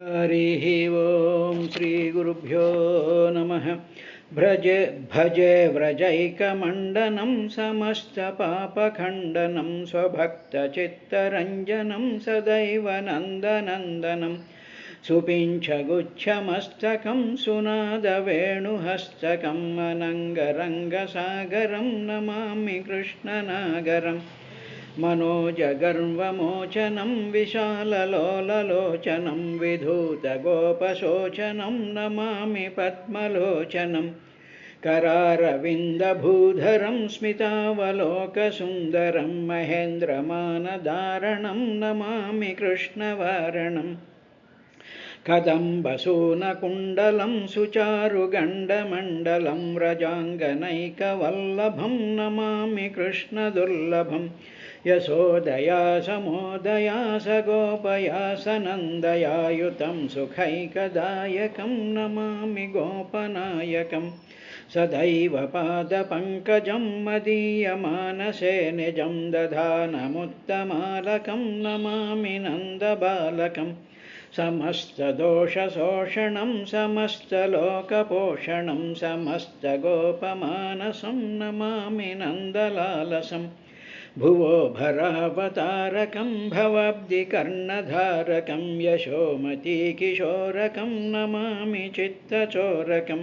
हरिः ओं श्रीगुरुभ्यो नमः। भजे व्रजैकमण्डनं समस्तपापखण्डनं स्वभक्तचित्तरञ्जनं सदैव नन्दनन्दनं सुपिञ्छगुच्छमस्तकं सुनादवेणुहस्तकम् अनङ्गरङ्गसागरं नमामि कृष्णनागरम् मनोजगर्वमोचनं विशाललोललोचनं विधूतगोपशोचनं नमामि पद्मलोचनं करारविन्दभूधरं स्मितावलोकसुन्दरं महेन्द्रमानदारणं नमामि कृष्णवारणम् कदम्बसूनकुण्डलं सुचारुगण्डमण्डलं व्रजाङ्गनैकवल्लभं नमामि कृष्णदुर्लभं यशोदया समोदया सगोपया सनन्दयायुतं सुखैकदायकं नमामि गोपनायकं सदैव पादपङ्कजं मदीयमानसे निजं दधानमुत्तमालकं नमामि नन्दबालकम् समस्तदोषशोषणं समस्तलोकपोषणं समस्तगोपमानसं नमामि नन्दलालसं भुवो भरावतारकं भवाब्धिकर्णधारकं यशोमतीकिशोरकं नमामि चित्तचोरकं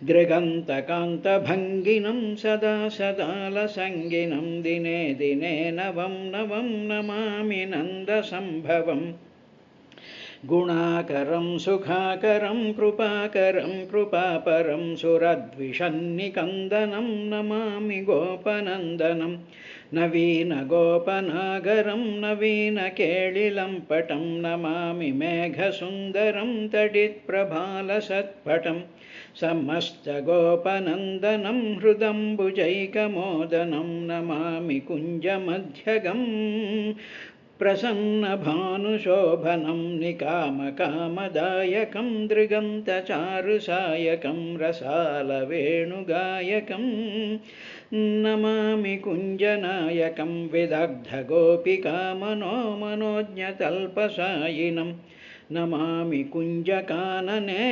दृगन्तकान्तभङ्गिनं सदा सदालसङ्गिनं दिने दिने नवं नवं नमामि नन्दसम्भवम् गुणाकरं सुखाकरं कृपाकरं कृपापरं सुरद्विषन्निकन्दनं नमामि गोपनन्दनं नवीनगोपनागरं नवीनकेळिलम्पटं नमामि मेघसुन्दरं तडित्प्रभालसत्पटं समस्तगोपनन्दनं हृदम्बुजैकमोदनं नमामि कुञ्जमध्यगम् प्रसन्नभानुशोभनं निकामकामदायकं दृगन्तचारुसायकं रसालवेणुगायकं नमामि कुञ्जनायकं विदग्धगोपिकामनोमनोज्ञतल्पसायिनं नमामि कुञ्जकानने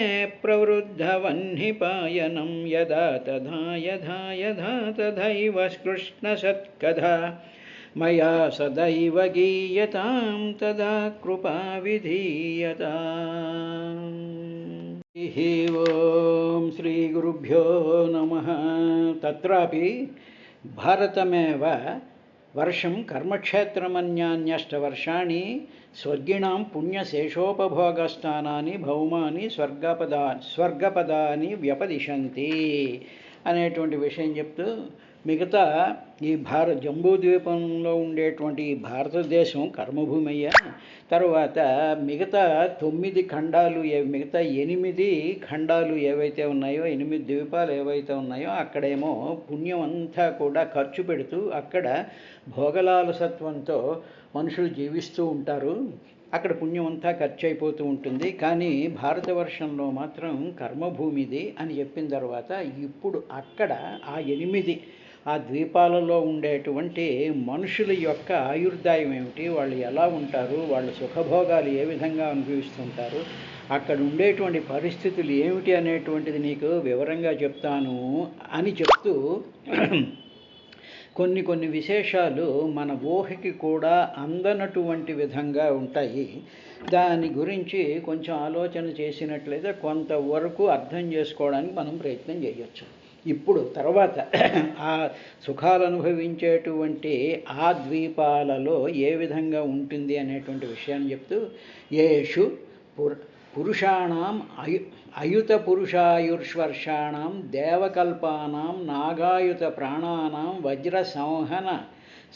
प्रवृद्धवह्निपायनं यदा तथा यथा तथैव कृष्णसत्कथा मया सदैव गीयतां तदा कृपा विधीयताम्। ॐ श्रीगुरुभ्यो नमः। तत्रापि भारतमेव वर्षं कर्मक्षेत्रमन्यान्यष्टवर्षाणि स्वर्गिणां पुण्यशेषोपभोगस्थानानि भौमानि స్వర్గపదాని వ్యపదిశంతి అనేటువంటి విషయం చెప్తూ మిగతా ఈ జంబూద్వీపంలో ఉండేటువంటి భారతదేశం కర్మభూమి అయ్యా, తర్వాత మిగతా 9 ఖండాలు మిగతా 8 ఖండాలు ఏవైతే ఉన్నాయో 8 ద్వీపాలు ఏవైతే ఉన్నాయో అక్కడేమో పుణ్యం అంతా కూడా ఖర్చు పెడుతూ అక్కడ భోగలాలసత్వంతో మనుషులు జీవిస్తూ ఉంటారు. అక్కడ పుణ్యం అంతా ఖర్చు అయిపోతూ ఉంటుంది. కానీ భారతవర్షంలో మాత్రం కర్మభూమిది అని చెప్పిన తర్వాత ఇప్పుడు అక్కడ ఆ 8 ఆ ద్వీపాలలో ఉండేటువంటి మనుషుల యొక్క ఆయుర్దాయం ఏమిటి, వాళ్ళు ఎలా ఉంటారు, వాళ్ళ సుఖభోగాలు ఏ విధంగా అనుభవిస్తుంటారు, అక్కడ ఉండేటువంటి పరిస్థితులు ఏమిటి అనేటువంటిది నీకు వివరంగా చెప్తాను అని చెప్తూ కొన్ని విశేషాలు మన ఊహకి కూడా అందనటువంటి విధంగా ఉంటాయి. దాని గురించి కొంచెం ఆలోచన చేసినట్లయితే కొంతవరకు అర్థం చేసుకోవడానికి మనం ప్రయత్నం చేయొచ్చు. ఇప్పుడు తర్వాత ఆ సుఖాలు అనుభవించేటువంటి ఆ ద్వీపాలలో ఏ విధంగా ఉంటుంది అనేటువంటి విషయాన్ని చెప్తూ యేషు పురుషాణం అయుత పురుషాయుర్వర్షాణం దేవకల్పానాం నాగాయుత ప్రాణానాం వజ్ర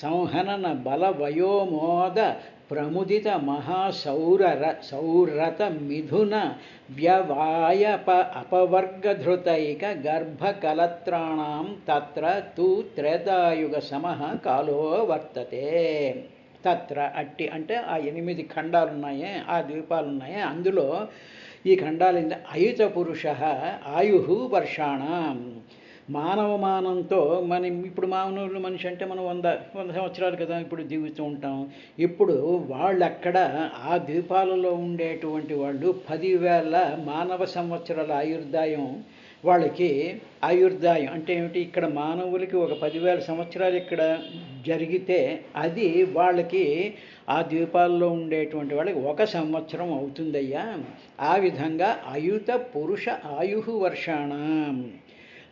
సంహనన బల వయోమోద ప్రముదిత మహాసౌరత మిథున వ్యవాయప అపవర్గధృతైక గర్భకలత్రాణం తత్ర తు త్రేతాయుగ సమః కాలో వర్తతే. తత్ర అట్టి అంటే ఆ 8 ఖండాలు ఉన్నాయే, ఆ ద్వీపాలు ఉన్నాయే, అందులో ఈ ఖండాలు అయుత పురుష ఆయు వర్షాణం మానవమానంతో మనం ఇప్పుడు మానవులు మనిషి అంటే మనం 100 సంవత్సరాలు కదా ఇప్పుడు జీవిస్తూ ఉంటాం. ఇప్పుడు వాళ్ళు అక్కడ ఆ ద్వీపాలలో ఉండేటువంటి వాళ్ళు 10,000 మానవ సంవత్సరాల ఆయుర్దాయం వాళ్ళకి. ఆయుర్దాయం అంటే ఏమిటి? ఇక్కడ మానవులకి ఒక 10,000 సంవత్సరాలు ఇక్కడ జరిగితే అది వాళ్ళకి ఆ ద్వీపాల్లో ఉండేటువంటి వాళ్ళకి 1 సంవత్సరం అవుతుందయ్యా. ఆ విధంగా అయుత పురుష ఆయు వర్షాణం.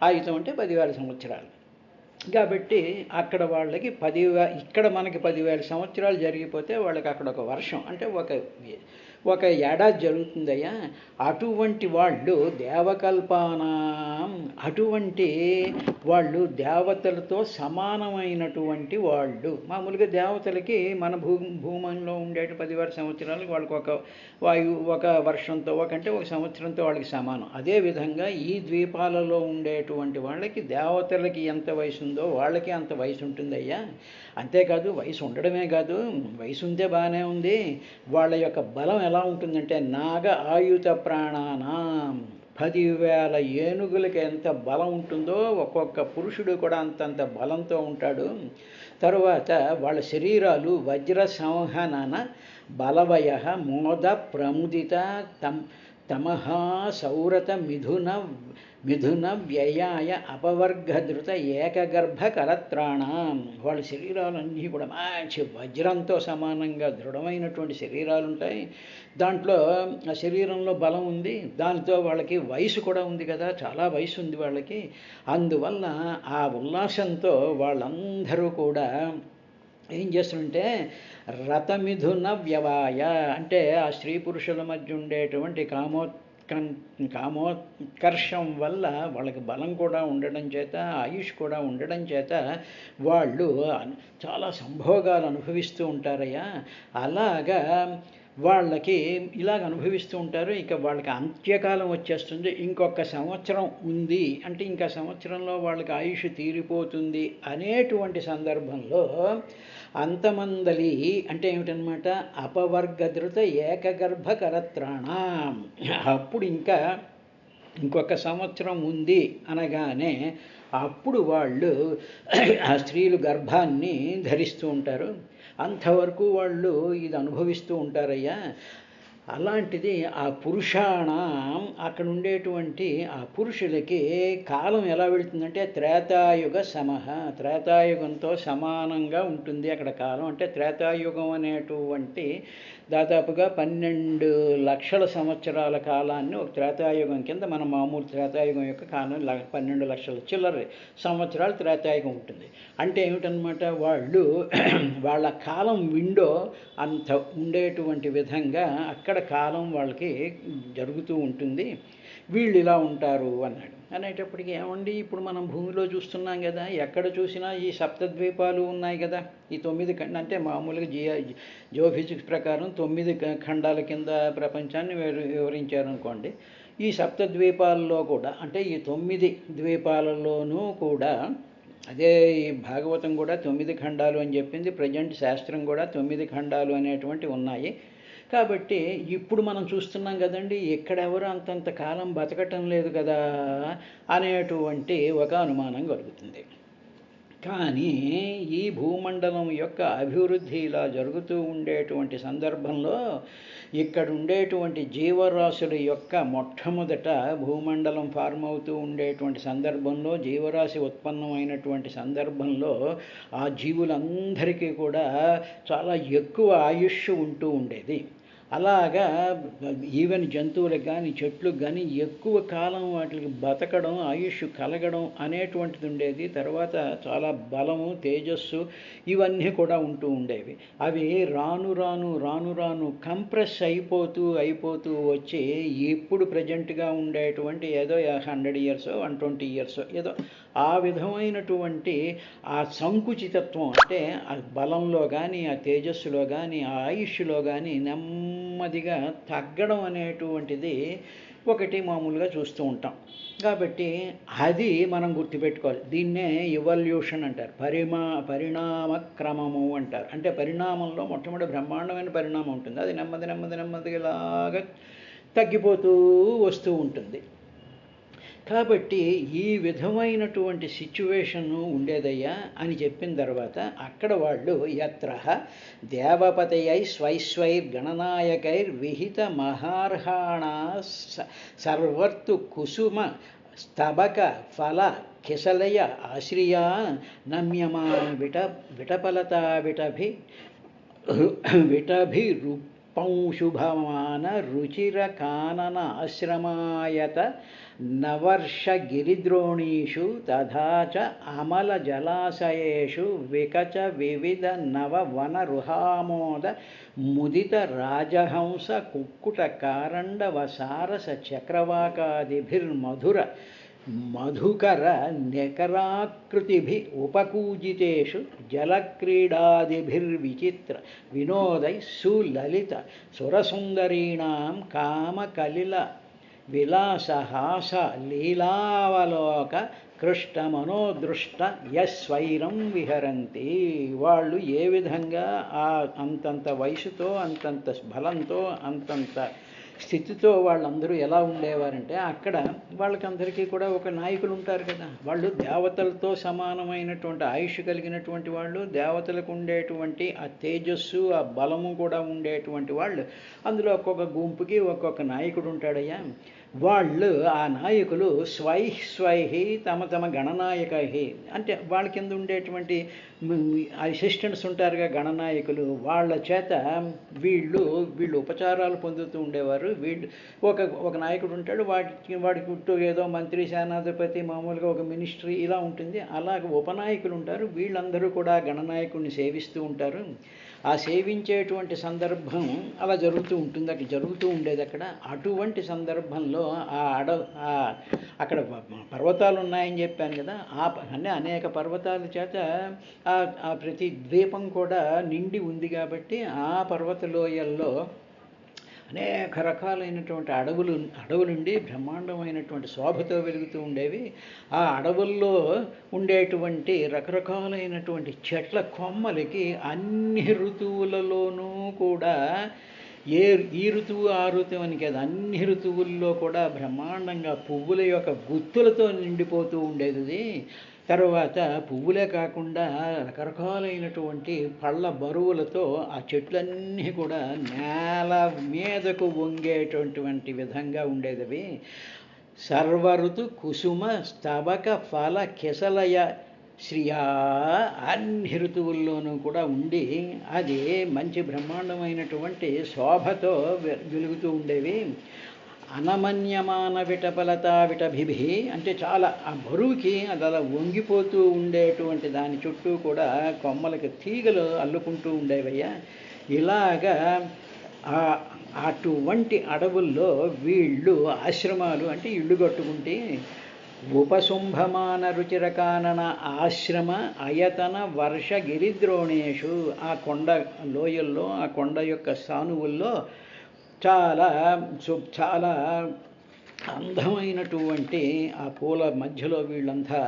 ఆయుతం అంటే 10,000 సంవత్సరాలు. కాబట్టి అక్కడ వాళ్ళకి ఇక్కడ మనకి 10,000 సంవత్సరాలు జరిగిపోతే వాళ్ళకి అక్కడ ఒక వర్షం అంటే ఒక ఏడాది జరుగుతుందయ్యా. అటువంటి వాళ్ళు దేవకల్పానం, అటువంటి వాళ్ళు దేవతలతో సమానమైనటువంటి వాళ్ళు. మామూలుగా దేవతలకి మన భూమంలో ఉండే 10,000 సంవత్సరాలకు వాళ్ళకి ఒక వర్షంతో ఒక సంవత్సరంతో వాళ్ళకి సమానం. అదేవిధంగా ఈ ద్వీపాలలో ఉండేటువంటి వాళ్ళకి దేవతలకి ఎంత వయసు ఉందో వాళ్ళకి అంత వయసు ఉంటుందయ్యా. అంతేకాదు వయసు ఉండడమే కాదు, వయసు ఉంటే బాగానే ఉంది, వాళ్ళ యొక్క బలం ఎలా ఉంటుందంటే నాగ ఆయుత ప్రాణానాం. 10,000 ఏనుగులకి ఎంత బలం ఉంటుందో ఒక్కొక్క పురుషుడు కూడా అంతంత బలంతో ఉంటాడు. తరువాత వాళ్ళ శరీరాలు వజ్ర సంహనన బలవయ మోద ప్రముదిత తమహ సౌరత మిథున వ్యయాయ అపవర్గధృత ఏకగర్భ కరత్రాణం. వాళ్ళ శరీరాలన్నీ కూడా మంచి వజ్రంతో సమానంగా దృఢమైనటువంటి శరీరాలు ఉంటాయి. దాంట్లో ఆ శరీరంలో బలం ఉంది, దాంతో వాళ్ళకి వయసు కూడా ఉంది కదా, చాలా వయసు ఉంది వాళ్ళకి. అందువల్ల ఆ ఉల్లాసంతో వాళ్ళందరూ కూడా ఏం చేస్తుంటే రథమిథున వ్యవాయ అంటే ఆ స్త్రీ పురుషుల మధ్య ఉండేటువంటి కామోత్కర్షం వల్ల వాళ్ళకి బలం కూడా ఉండడం చేత, ఆయుష్ కూడా ఉండడం చేత వాళ్ళు చాలా సంభోగాలు అనుభవిస్తూ ఉంటారయ్యా. అలాగా వాళ్ళకి ఇలాగ అనుభవిస్తూ ఉంటారు. ఇక వాళ్ళకి అంత్యకాలం వచ్చేస్తుంది, ఇంకొక సంవత్సరం ఉంది అంటే ఇంకా సంవత్సరంలో వాళ్ళకి ఆయుష్ తీరిపోతుంది అనేటువంటి సందర్భంలో అంతమందలి అంటే ఏమిటనమాట అపవర్గధృత ఏకగర్భ కరత్రాణం. అప్పుడు ఇంకొక సంవత్సరం ఉంది అనగానే అప్పుడు వాళ్ళు ఆ స్త్రీలు గర్భాన్ని ధరిస్తూ ఉంటారు. అంతవరకు వాళ్ళు ఇది అనుభవిస్తూ ఉంటారయ్యా. అలాంటిది ఆ పురుషాణం అక్కడ ఉండేటువంటి ఆ పురుషులకి కాలం ఎలా వెళుతుందంటే త్రేతాయుగ సమహ, త్రేతాయుగంతో సమానంగా ఉంటుంది అక్కడ కాలం. అంటే త్రేతాయుగం అనేటువంటి దాదాపుగా 12 లక్షల సంవత్సరాల కాలాన్ని ఒక త్రేతాయుగం కింద, మన మామూలు త్రేతాయుగం యొక్క కాలం 12 లక్షల చిల్లర సంవత్సరాలు త్రేతాయుగం ఉంటుంది. అంటే ఏమిటనమాట వాళ్ళ కాలం విండో అంత ఉండేటువంటి విధంగా అక్కడ కాలం వాళ్ళకి జరుగుతూ ఉంటుంది. వీళ్ళు ఇలా ఉంటారు అన్నాడు. అనేటప్పటికీ ఏమండి ఇప్పుడు మనం భూమిలో చూస్తున్నాం కదా, ఎక్కడ చూసినా ఈ సప్తద్వీపాలు ఉన్నాయి కదా, ఈ 9 అంటే మామూలుగా జియోఫిజిక్స్ ప్రకారం 9 ఖండాల కింద ప్రపంచాన్ని వివరించారనుకోండి. ఈ సప్తద్వీపాలలో కూడా అంటే ఈ 9 ద్వీపాలలోనూ కూడా అదే ఈ భాగవతం కూడా 9 ఖండాలు అని చెప్పింది. ప్రజెంట్ శాస్త్రం కూడా 9 ఖండాలు అనేటువంటి ఉన్నాయి. కాబట్టి ఇప్పుడు మనం చూస్తున్నాం కదండి, ఎక్కడెవరు అంతంత కాలం బతకటం లేదు కదా అనేటువంటి ఒక అనుమానం కలుగుతుంది. కానీ ఈ భూమండలం యొక్క అభివృద్ధి ఇలా జరుగుతూ ఉండేటువంటి సందర్భంలో ఇక్కడ ఉండేటువంటి జీవరాశుల యొక్క మొట్టమొదట భూమండలం ఫార్మ్ అవుతూ ఉండేటువంటి సందర్భంలో, జీవరాశి ఉత్పన్నమైనటువంటి సందర్భంలో ఆ జీవులందరికీ కూడా చాలా ఎక్కువ ఆయుష్ ఉంటూ ఉండేది. అలాగా ఈవెన్ జంతువులకు కానీ చెట్లకు కానీ ఎక్కువ కాలం వాటికి బతకడం, ఆయుష్ కలగడం అనేటువంటిది ఉండేది. తర్వాత చాలా బలము, తేజస్సు ఇవన్నీ కూడా ఉంటూ ఉండేవి. అవి రాను రాను కంప్రెస్ అయిపోతూ వచ్చి ఇప్పుడు ప్రజెంట్గా ఉండేటువంటి ఏదో 100 years 120 years ఏదో ఆ విధమైనటువంటి ఆ సంకుచితత్వం అంటే ఆ బలంలో కానీ, ఆ తేజస్సులో కానీ, ఆ ఆయుష్లో కానీ నెమ్మదిగా తగ్గడం అనేటువంటిది ఒకటి మామూలుగా చూస్తూ ఉంటాం. కాబట్టి అది మనం గుర్తుపెట్టుకోవాలి. దీన్నే ఎవల్యూషన్ అంటారు, పరిణామ క్రమము అంటారు. అంటే పరిణామంలో మొట్టమొదటి బ్రహ్మాండమైన పరిణామం ఉంటుంది, అది నెమ్మదిగా ఇలాగా తగ్గిపోతూ వస్తూ ఉంటుంది. కాబట్టి ఈ విధమైనటువంటి సిచ్యువేషను ఉండేదయ్యా అని చెప్పిన తర్వాత అక్కడ వాళ్ళు యత్ర దేవపతయై స్వైశ్వైర్గణనాయకైర్విహిత మహార్హాణ సర్వర్తు కుసుమ స్తబక ఫల కిసలయ ఆశ్రియ నమ్యమాన విటపలతా విటభిరుపంశుభమాన రుచిర కానన ఆశ్రమాయత నవర్షగిరిద్రోణీషు తథా చ అమల జలాశయేషు వికచ వివిధ నవ వనరుహామోద ముదిత రాజహంస కుక్కుట కారండవ సారస చక్రవాకాదిభిర్మధుర మధుకర నికరాకృతిభి ఉపకూజితేషు జలక్రీడాదిభిర్విచిత్ర వినోదై సులలిత సురసుందరీణాం కామకలిల విలాసహాస లీలావలోక కృష్ణ మనోదృష్ట యస్వైరం విహరంతి. వాళ్ళు ఏ విధంగా అంతంత వయసుతో అంతంత బలంతో అంతంత స్థితితో వాళ్ళందరూ ఎలా ఉండేవారంటే అక్కడ వాళ్ళకందరికీ కూడా ఒక నాయకులు ఉంటారు కదా, వాళ్ళు దేవతలతో సమానమైనటువంటి ఆయుష్ కలిగినటువంటి వాళ్ళు, దేవతలకు ఉండేటువంటి ఆ తేజస్సు ఆ బలము కూడా ఉండేటువంటి వాళ్ళు. అందులో ఒక్కొక్క గుంపుకి ఒక్కొక్క నాయకుడు ఉంటాడయ్యా. వాళ్ళు ఆ నాయకులు స్వైహి తమ తమ గణనాయకై అంటే వాళ్ళ కింద ఉండేటువంటి అసిస్టెంట్స్ ఉంటారుగా గణనాయకులు, వాళ్ళ చేత వీళ్ళు ఉపచారాలు పొందుతూ ఉండేవారు. వీళ్ళు ఒక నాయకుడు ఉంటాడు, వాడి చుట్టూ ఏదో మంత్రి సేనాధిపతి మామూలుగా ఒక మినిస్ట్రీ ఇలా ఉంటుంది. అలాగే ఉపనాయకులు ఉంటారు, వీళ్ళందరూ కూడా గణనాయకుడిని సేవిస్తూ ఉంటారు. ఆ సేవించేటువంటి సందర్భం అలా జరుగుతూ ఉంటుంది, అక్కడ జరుగుతూ ఉండేది. అటువంటి సందర్భంలో అక్కడ పర్వతాలు ఉన్నాయని చెప్పాను కదా, అనేక పర్వతాల చేత ఆ ప్రతి ద్వీపం కూడా నిండి ఉంది. కాబట్టి ఆ పర్వత లోయల్లో అనేక రకాలైనటువంటి అడవులుండి బ్రహ్మాండమైనటువంటి శోభతో వెలుగుతూ ఉండేవి. ఆ అడవుల్లో ఉండేటువంటి రకరకాలైనటువంటి చెట్ల కొమ్మలకి అన్ని ఋతువులలోనూ కూడా ఈ ఋతువు ఆ ఋతువు అని కాదు, అన్ని ఋతువుల్లో కూడా బ్రహ్మాండంగా పువ్వుల యొక్క గుత్తులతో నిండిపోతూ ఉండేది. తర్వాత పువ్వులే కాకుండా రకరకాలైనటువంటి పళ్ళ బరువులతో ఆ చెట్లన్నీ కూడా నేల మీదకు వంగేటటువంటి విధంగా ఉండేది. సర్వఋతు కుసుమ స్తబక ఫల కిసలయ శ్రియా అన్ని ఋతువుల్లోనూ కూడా ఉండి అది మంచి బ్రహ్మాండమైనటువంటి శోభతో వెలుగుతూ ఉండేవి. అనమన్యమాన విటభిభి అంటే చాలా ఆ బరువుకి అది అలా వంగిపోతూ ఉండేటువంటి దాని చుట్టూ కూడా కొమ్మలకి తీగలు అల్లుకుంటూ ఉండేవయ్యా. ఇలాగా అటువంటి అడవుల్లో వీళ్ళు ఆశ్రమాలు అంటే ఇళ్ళు కట్టుకుంటే ఉపశుంభమాన రుచిరకానన ఆశ్రమ అయతన వర్ష గిరిద్రోణేషు ఆ కొండ లోయల్లో ఆ కొండ యొక్క సానువుల్లో చాలా అందమైనటువంటి ఆ పూల మధ్యలో వీళ్ళంతా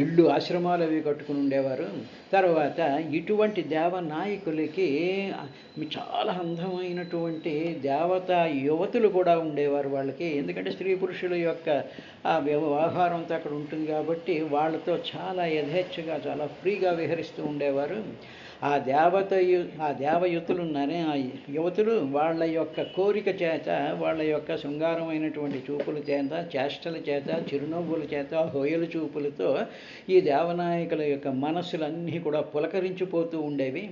ఇళ్ళు ఆశ్రమాలు అవి కట్టుకుని ఉండేవారు. తర్వాత ఇటువంటి దేవనాయకులకి చాలా అందమైనటువంటి దేవతా యువతులు కూడా ఉండేవారు వాళ్ళకి. ఎందుకంటే స్త్రీ పురుషుల యొక్క ఆ వ్యవహారంతో అక్కడ ఉంటుంది కాబట్టి వాళ్ళతో చాలా యథేచ్ఛగా చాలా ఫ్రీగా విహరిస్తూ ఉండేవారు. ఆ దేవయుతులు ఉన్నారే ఆ యువతులు వాళ్ళ యొక్క కోరిక చేత వాళ్ళ యొక్క శృంగారమైనటువంటి చూపుల చేత చేష్టల చేత చిరునవ్వుల చేత హోయలు చూపులతో ఈ దేవనాయకుల యొక్క మనస్సులన్నీ కూడా పులకరించిపోతూ ఉండేవి.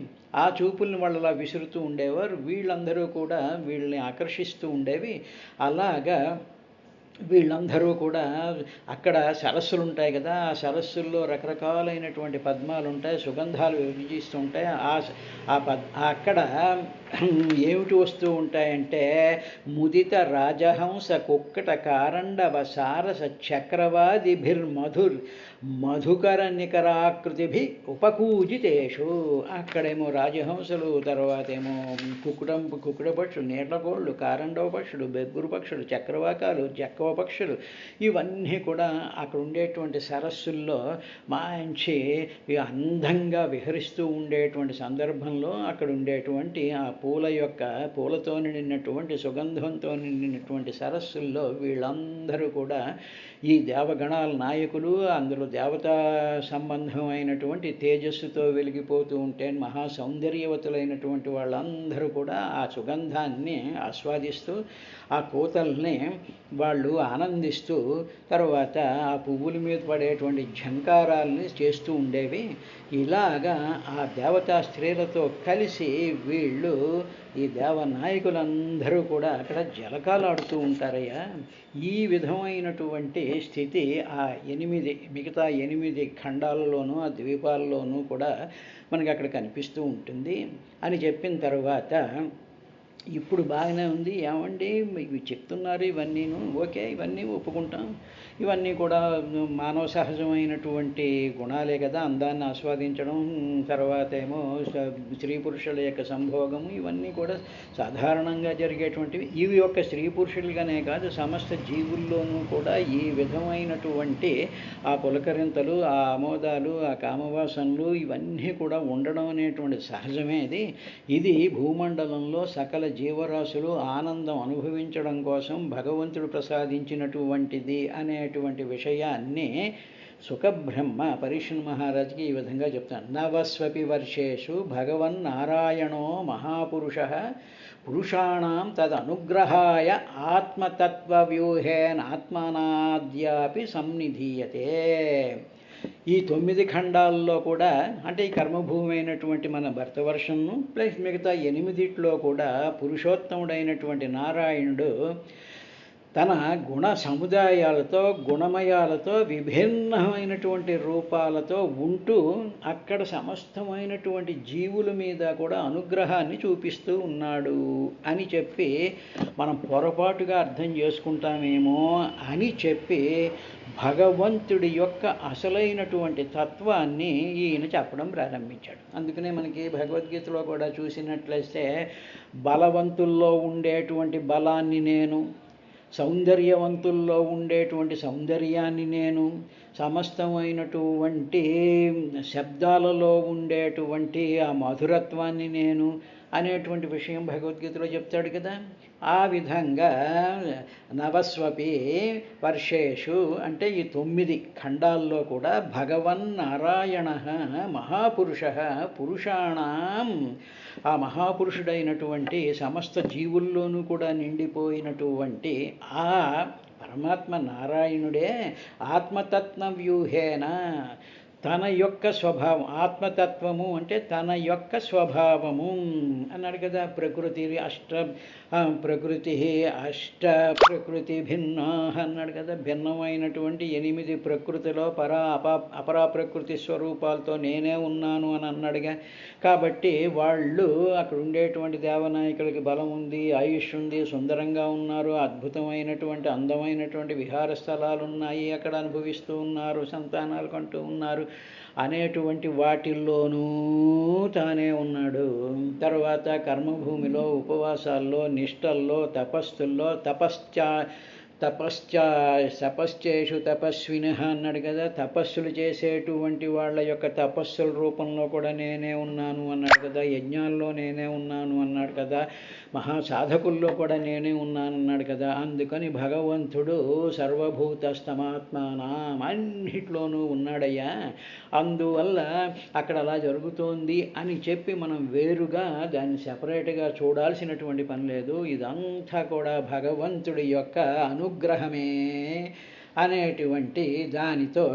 ఆ చూపుల్ని వాళ్ళు అలా విసురుతూ ఉండేవారు. వీళ్ళందరూ కూడా వీళ్ళని ఆకర్షిస్తూ ఉండేవి. అలాగా వీళ్ళందరూ కూడా అక్కడ సరస్సులు ఉంటాయి కదా, ఆ సరస్సుల్లో రకరకాలైనటువంటి పద్మాలు ఉంటాయి, సుగంధాలు విభజిస్తూ ఉంటాయి. అక్కడ ఏమిటి వస్తూ ఉంటాయంటే ముదిత రాజహంస కుక్కట కారండవ సారస మధుకర నికరాకృతిభి ఉపకూజితేషు. అక్కడేమో రాజహంసలు, తర్వాత ఏమో కుక్కుడ పక్షులు, నీళ్లకోళ్ళు, కారండవ పక్షులు, బెగ్గురు పక్షులు, చక్రవాకాలు, జక్కవ పశుపక్షులు ఇవన్నీ కూడా అక్కడ ఉండేటువంటి సరస్సుల్లో మంచి అందంగా విహరిస్తూ ఉండేటువంటి సందర్భంలో అక్కడ ఉండేటువంటి ఆ పూలతో నిండినటువంటి సుగంధంతో నిండినటువంటి సరస్సుల్లో వీళ్ళందరూ కూడా ఈ దేవగణాల నాయకులు, అందులో దేవతా సంబంధమైనటువంటి తేజస్సుతో వెలిగిపోతూ ఉంటే మహా సౌందర్యవతులైనటువంటి వాళ్ళందరూ కూడా ఆ సుగంధాన్ని ఆస్వాదిస్తూ ఆ కోతల్ని వాళ్ళు ఆనందిస్తూ తర్వాత ఆ పువ్వుల మీద పడేటువంటి ఝంకారాల్ని చేస్తూ ఉండేవి. ఇలాగా ఆ దేవతా స్త్రీలతో కలిసి వీళ్ళు ఈ దేవనాయకులందరూ కూడా అక్కడ జలకాలాడుతూ ఉంటారయ్యా. ఈ విధమైనటువంటి స్థితి ఆ మిగతా 8 ఖండాలలోనూ ఆ ద్వీపాల్లోనూ కూడా మనకి అక్కడ కనిపిస్తూ ఉంటుంది అని చెప్పిన తర్వాత ఇప్పుడు బాగానే ఉంది, ఏమండి ఇవి చెప్తున్నారు ఇవన్నీను, ఓకే ఇవన్నీ ఒప్పుకుంటాం, ఇవన్నీ కూడా మానవ సహజమైనటువంటి గుణాలే కదా, అందాన్ని ఆస్వాదించడం, తర్వాత ఏమో స్త్రీ పురుషుల యొక్క సంభోగము, ఇవన్నీ కూడా సాధారణంగా జరిగేటువంటివి. ఇవి యొక్క స్త్రీ పురుషులుగానే కాదు సమస్త జీవుల్లోనూ కూడా ఈ విధమైనటువంటి ఆ పులకరింతలు, ఆ ఆమోదాలు, ఆ కామవాసనలు ఇవన్నీ కూడా ఉండడం అనేటువంటి సహజమే. ఇది భూమండలంలో సకల జీవరాశులు ఆనందం అనుభవించడం కోసం భగవంతుడు ప్రసాదించినటువంటిది అనేటువంటి విషయాన్ని సుఖబ్రహ్మ పరీక్షణ్ మహారాజుకి ఈ విధంగా చెప్తాను. నవస్వపి వర్షేషు భగవన్నారాయణో మహాపురుషః పురుషాణం తదనుగ్రహాయ ఆత్మతత్వవ్యూహేనాత్మనాద్యాపి సన్నిధీయతే. ఈ 9 ఖండాల్లో కూడా అంటే ఈ కర్మభూమి అయినటువంటి మన భరతవర్షంను ప్లస్ మిగతా 8 కూడా పురుషోత్తముడైనటువంటి నారాయణుడు తన గుణ సముదాయాలతో గుణమయాలతో విభిన్నమైనటువంటి రూపాలతో ఉంటూ అక్కడ సమస్తమైనటువంటి జీవుల మీద కూడా అనుగ్రహాన్ని చూపిస్తూ ఉన్నాడు అని చెప్పి మనం పొరపాటుగా అర్థం చేసుకుంటామేమో అని చెప్పి భగవంతుడి యొక్క అసలైనటువంటి తత్వాన్ని ఈయన చెప్పడం ప్రారంభించాడు. అందుకనే మనకి భగవద్గీతలో కూడా చూసినట్లయితే బలవంతుల్లో ఉండేటువంటి బలాన్ని నేను, సౌందర్యవంతుల్లో ఉండేటువంటి సౌందర్యాన్ని నేను, సమస్తమైనటువంటి శబ్దాలలో ఉండేటువంటి ఆ మధురత్వాన్ని నేను అనేటువంటి విషయం భగవద్గీతలో చెప్తాడు కదా. ఆ విధంగా నవస్వపి వర్షేషు అంటే ఈ 9 ఖండాల్లో కూడా భగవన్నారాయణ మహాపురుష పురుషాణం ఆ మహాపురుషుడైనటువంటి సమస్త జీవుల్లోనూ కూడా నిండిపోయినటువంటి ఆ పరమాత్మ నారాయణుడే ఆత్మతత్వ వ్యూహేన తన యొక్క స్వభావం, ఆత్మతత్వము అంటే తన యొక్క స్వభావము అన్నాడు కదా. ప్రకృతి అష్ట ప్రకృతి భిన్నా అన్నాడు కదా. భిన్నమైనటువంటి 8 ప్రకృతిలో అపరా ప్రకృతి స్వరూపాలతో నేనే ఉన్నాను అని అన్నాడుగా. కాబట్టి వాళ్ళు అక్కడ ఉండేటువంటి దేవనాయకులకి బలం ఉంది, ఆయుష్ ఉంది, సుందరంగా ఉన్నారు, అద్భుతమైనటువంటి అందమైనటువంటి విహార స్థలాలు ఉన్నాయి, అక్కడ అనుభవిస్తూ ఉన్నారు, సంతానాలు కంటూ ఉన్నారు అనేటువంటి వాటిల్లోనూ తానే ఉన్నాడు. తర్వాత కర్మభూమిలో ఉపవాసాల్లో నిష్టల్లో తపస్సుల్లో తపశ్చేషు తపస్వినః అన్నాడు కదా. తపస్సులు చేసేటువంటి వాళ్ళ యొక్క తపస్సుల రూపంలో కూడా నేనే ఉన్నాను అన్నాడు కదా. యజ్ఞాల్లో నేనే ఉన్నాను అన్నాడు కదా. మహాసాధకుల్లో కూడా నేనే ఉన్నాను అన్నాడు కదా. అందుకని భగవంతుడు సర్వభూతస్తమాత్మానం అన్నిట్లోనూ ఉన్నాడయ్యా. అందువల్ల అక్కడ అలా జరుగుతోంది అని చెప్పి మనం వేరుగా దాన్ని సెపరేట్గా చూడాల్సినటువంటి పని లేదు. ఇదంతా కూడా భగవంతుడి యొక్క అనుగ్రహమే అనేటువంటి దానితో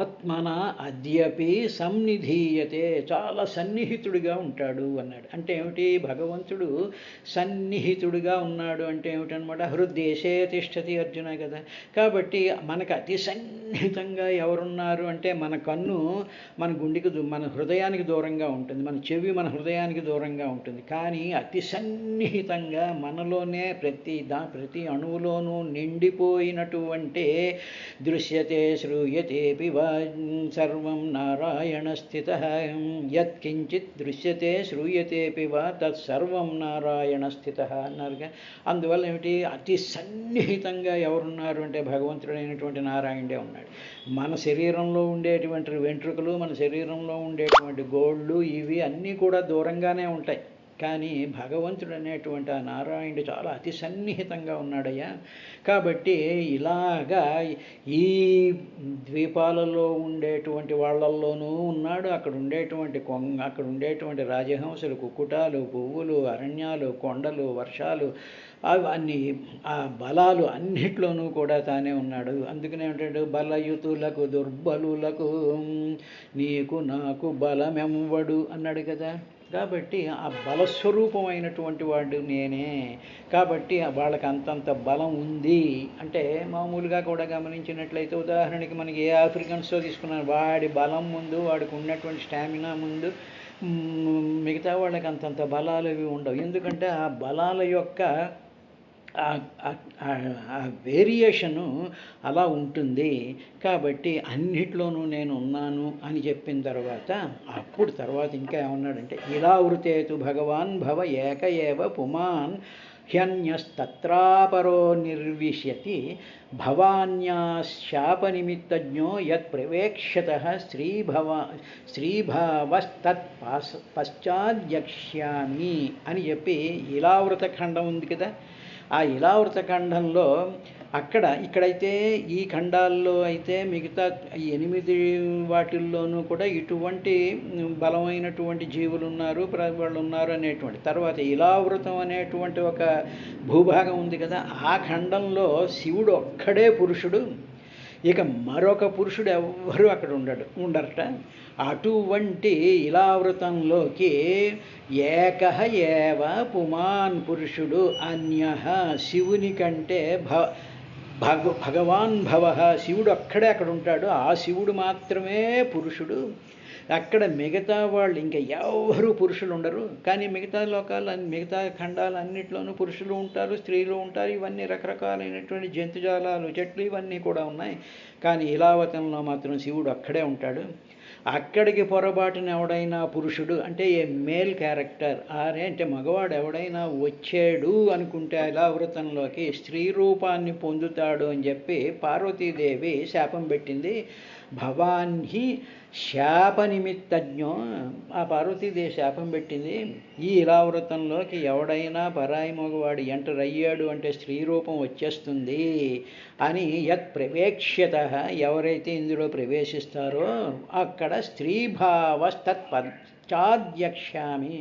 ఆత్మన అద్యపి సన్నిధీయతే చాలా సన్నిహితుడిగా ఉంటాడు అన్నాడు. అంటే ఏమిటి? భగవంతుడు సన్నిహితుడిగా ఉన్నాడు అంటే ఏమిటనమాట? హృద్దేశే తిష్టతి అర్జున కదా. కాబట్టి మనకు అతి సన్నిహితంగా ఎవరున్నారు అంటే మన కన్ను మన గుండెకి మన హృదయానికి దూరంగా ఉంటుంది, మన చెవి మన హృదయానికి దూరంగా ఉంటుంది. కానీ అతి సన్నిహితంగా మనలోనే ప్రతి అణువులోనూ నిండిపోయినటువంటి దృశ్యతే శ్రూయతేపి వా సర్వం నారాయణస్థితః యత్కించిత్ దృశ్యతే శ్రూయతేపి వా తత్సర్వం నారాయణస్థితః అన్నారుగా. అందువల్ల ఏమిటి, అతి సన్నిహితంగా ఎవరున్నారు అంటే భగవంతుడైనటువంటి నారాయణుడే ఉన్నాడు. మన శరీరంలో ఉండేటువంటి వెంట్రుకలు, మన శరీరంలో ఉండేటువంటి గోళ్ళు ఇవి అన్నీ కూడా దూరంగానే ఉంటాయి. కానీ భగవంతుడు అనేటువంటి ఆ నారాయణుడు చాలా అతి సన్నిహితంగా ఉన్నాడయ్యా. కాబట్టి ఇలాగా ఈ ద్వీపాలలో ఉండేటువంటి వాళ్ళల్లోనూ ఉన్నాడు. అక్కడ ఉండేటువంటి రాజహంసలు, కుక్కుటాలు, పువ్వులు, అరణ్యాలు, కొండలు, వర్షాలు, అవన్నీ ఆ బలాలు అన్నిట్లోనూ కూడా తానే ఉన్నాడు. అందుకనే ఉంటాడు, బలయుతులకు దుర్బలులకు నీకు నాకు బలమెవ్వడు అన్నాడు కదా. కాబట్టి ఆ బలస్వరూపమైనటువంటి వాడు నేనే. కాబట్టి వాళ్ళకి అంతంత బలం ఉంది. అంటే మామూలుగా కూడా గమనించినట్లయితే ఉదాహరణకి మనకి ఏ ఆఫ్రికన్స్తో తీసుకున్నాను, వాడి బలం ముందు, వాడికి ఉన్నటువంటి స్టామినా ముందు మిగతా వాళ్ళకి అంతంత బలాలు ఇవి ఉండవు. ఎందుకంటే ఆ బలాల యొక్క ఆ వేరియేషను అలా ఉంటుంది. కాబట్టి అన్నిట్లోనూ నేను ఉన్నాను అని చెప్పిన తర్వాత తర్వాత ఇంకా ఏమన్నాడంటే, ఇలావృతేతు భగవాన్ భవ ఏక ఏవ పుమాన్ హ్యన్యస్తత్రాపరో నిర్విశ్యతి భవాన్యాశాపనిమిత్తజ్ఞో యత్ ప్రవేక్ష్యతః శ్రీభావస్తత్ పశ్చాద్యక్ష్యామి అని చెప్పి ఇలావృత ఖండం ఉంది కదా. ఆ ఇలావృత ఖండంలో ఇక్కడైతే ఈ ఖండాల్లో అయితే మిగతా 8 వాటిల్లోనూ కూడా ఇటువంటి బలమైనటువంటి జీవులు ఉన్నారు, వాళ్ళు ఉన్నారు అనేటువంటి. తర్వాత ఇలావృతం అనేటువంటి ఒక భూభాగం ఉంది కదా. ఆ ఖండంలో శివుడు ఒక్కడే పురుషుడు, ఇక మరొక పురుషుడు ఎవ్వరూ అక్కడ ఉండరట. అటువంటి ఇలావృతంలోకి ఏకః ఏవ పుమాన్ పురుషుడు అన్యః శివుని కంటే భగవాన్ భవః శివుడు అక్కడే అక్కడ ఉంటాడు. ఆ శివుడు మాత్రమే పురుషుడు. అక్కడ మిగతా వాళ్ళు ఇంకా ఎవరు పురుషులు ఉండరు. కానీ మిగతా ఖండాలన్నింటిలోనూ పురుషులు ఉంటారు, స్త్రీలు ఉంటారు. ఇవన్నీ రకరకాలైనటువంటి జంతుజాలాలు, చెట్లు ఇవన్నీ కూడా ఉన్నాయి. కానీ ఇలావతంలో మాత్రం శివుడు అక్కడే ఉంటాడు. అక్కడికి పొరపాటున ఎవడైనా పురుషుడు అంటే ఏ మేల్ క్యారెక్టర్ అంటే మగవాడు ఎవడైనా వచ్చాడు అనుకుంటే ఇలావృతంలోకి స్త్రీ రూపాన్ని పొందుతాడు అని చెప్పి పార్వతీదేవి శాపం పెట్టింది. భవాన్ని శాప నిమిత్తజ్ఞో, ఆ పార్వతీదేవి శాపం పెట్టింది. ఈ ఇలావృతంలోకి ఎవడైనా పరాయి మగవాడు ఎంటర్ అయ్యాడు అంటే స్త్రీ రూపం వచ్చేస్తుంది అని యత్ ప్రవేక్ష్యతః ఎవరైతే ఇందులో ప్రవేశిస్తారో అక్కడ స్త్రీభావస్తత్ పశ్చాద్యక్ష్యామి,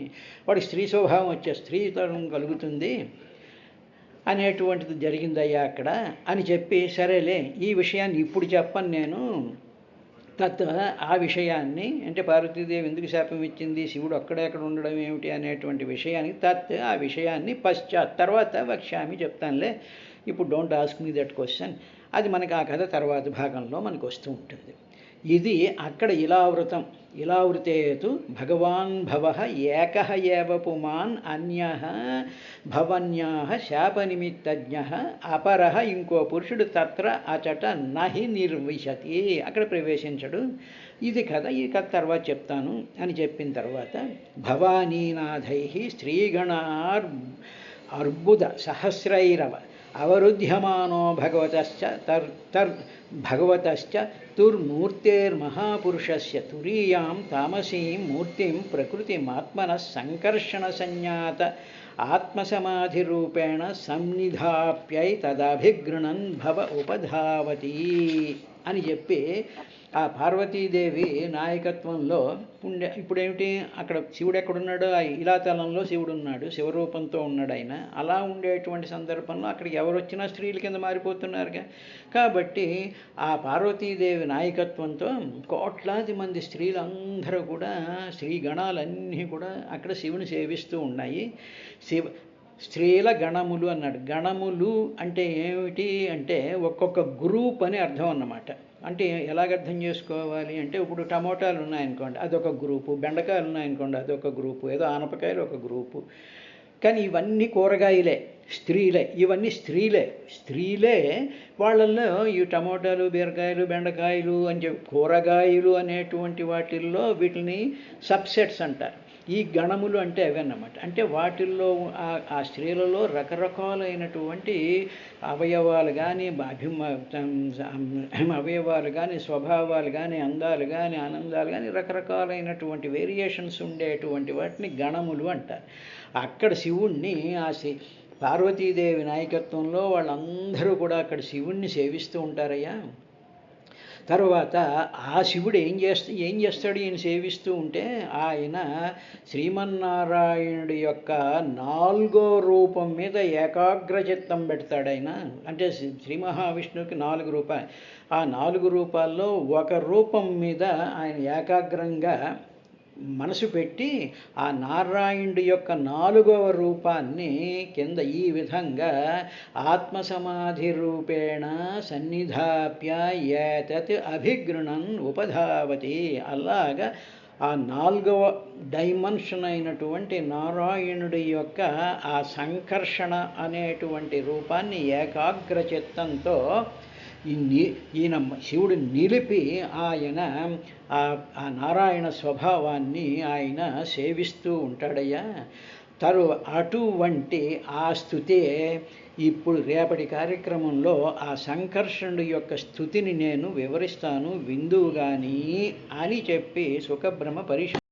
వాడి స్త్రీ స్వభావం వచ్చే స్త్రీతనం కలుగుతుంది అనేటువంటిది జరిగిందయ్యా అక్కడ అని చెప్పి, సరేలే ఈ విషయాన్ని ఇప్పుడు చెప్పను నేను, ఆ విషయాన్ని అంటే పార్వతీదేవి ఎందుకు శాపం ఇచ్చింది, శివుడు అక్కడ ఉండడం ఏమిటి అనేటువంటి విషయానికి ఆ విషయాన్ని తర్వాత వక్ష్యామి చెప్తానులే, ఇప్పుడు don't ask me that question. అది మనకి ఆ కథ తర్వాత భాగంలో మనకు వస్తూ ఉంటుంది. ఇది అక్కడ ఇలావృతేతు భగవాన్ భవః ఏకః ఏవ పుమాన్ అన్యః భవన్యాః శాపనిమిత్తజ్ఞః అపరః ఇంకో పురుషుడు తత్ర అచట నహి నిర్విశతి అక్కడ ప్రవేశించడు. ఇది కథ, ఈ కథ తర్వాత చెప్తాను అని చెప్పిన తర్వాత భవానీనాథైః స్త్రీగణార్ అర్బుద సహస్రైరవ అవరుధ్యమానో భగవతశ్చ తుర్మూర్తేర్మహాపురుషస్య తురీయాం తామసీం మూర్తిం ప్రకృతిమాత్మనః సంకర్షణ సంజ్ఞాత ఆత్మసమాధిరూపేణ సంనిధాప్యై తదభిగృణన్ భవ ఉపధావతి అని చెప్పి ఆ పార్వతీదేవి నాయకత్వంలో ఇప్పుడేమిటి అక్కడ శివుడు ఎక్కడున్నాడు, ఆ ఇలాతలంలో శివుడు ఉన్నాడు, శివరూపంతో ఉన్నాడు ఆయన. అలా ఉండేటువంటి సందర్భంలో అక్కడికి ఎవరు వచ్చినా స్త్రీల కింద మారిపోతున్నారుగా. కాబట్టి ఆ పార్వతీదేవి నాయకత్వంతో కోట్లాది మంది స్త్రీలందరూ కూడా, స్త్రీ గణాలన్నీ కూడా అక్కడ శివుని సేవిస్తూ ఉన్నాయి. స్త్రీల గణములు అన్నాడు. గణములు అంటే ఏమిటి అంటే ఒక్కొక్క గ్రూప్ అని అర్థం అన్నమాట. అంటే ఎలాగ అర్థం చేసుకోవాలి అంటే, ఇప్పుడు టమోటాలు ఉన్నాయనుకోండి అదొక గ్రూపు, బెండకాయలు ఉన్నాయనుకోండి అదొక గ్రూపు, ఏదో ఆనపకాయలు ఒక గ్రూపు. కానీ ఇవన్నీ కూరగాయలే. స్త్రీలే, ఇవన్నీ స్త్రీలే. స్త్రీలే వాళ్ళల్లో ఈ టమోటాలు, బీరకాయలు, బెండకాయలు అని చెప్పి కూరగాయలు అనేటువంటి వాటిల్లో వీటిని సబ్సెట్స్ అంటారు. ఈ గణములు అంటే అవన్నమాట. అంటే వాటిల్లో ఆ స్త్రీలలో రకరకాలైనటువంటి అవయవాలు కానీ, అవయవాలు కానీ, స్వభావాలు కానీ, అందాలు కానీ, ఆనందాలు కానీ, రకరకాలైనటువంటి వేరియేషన్స్ ఉండేటువంటి వాటిని గణములు అంటారు. అక్కడ శివుణ్ణి పార్వతీదేవి నాయకత్వంలో వాళ్ళందరూ కూడా అక్కడ శివుణ్ణి సేవిస్తూ ఉంటారయ్యా. తర్వాత ఆ శివుడు ఏం చేస్తాడు ఈయన సేవిస్తూ ఉంటే, ఆయన శ్రీమన్నారాయణుడి యొక్క 4వ రూపం మీద ఏకాగ్రచిత్తం పెడతాడు ఆయన. అంటే శ్రీ మహావిష్ణువుకి 4 రూపాయలు, ఆ 4 రూపాల్లో ఒక రూపం మీద ఆయన ఏకాగ్రంగా మనసు పెట్టి ఆ నారాయణుడి యొక్క 4వ రూపాన్ని కింద ఈ విధంగా ఆత్మసమాధి రూపేణ సన్నిధాప్య ఏతత్ అభిగృణన్ ఉపధావతి. అలాగా ఆ 4వ డైమెన్షన్ అయినటువంటి నారాయణుడి యొక్క ఆ సంకర్షణ అనేటువంటి రూపాన్ని ఏకాగ్రచిత్తంతో ఈయన శివుడు నిలిపి ఆయన ఆ నారాయణ స్వభావాన్ని ఆయన సేవిస్తూ ఉంటాడయ్యా. అటువంటి ఆ స్థుతే ఇప్పుడు రేపటి కార్యక్రమంలో ఆ సంకర్షణుడి యొక్క స్థుతిని నేను వివరిస్తాను విందువుగాని అని చెప్పి సుఖబ్రహ్మ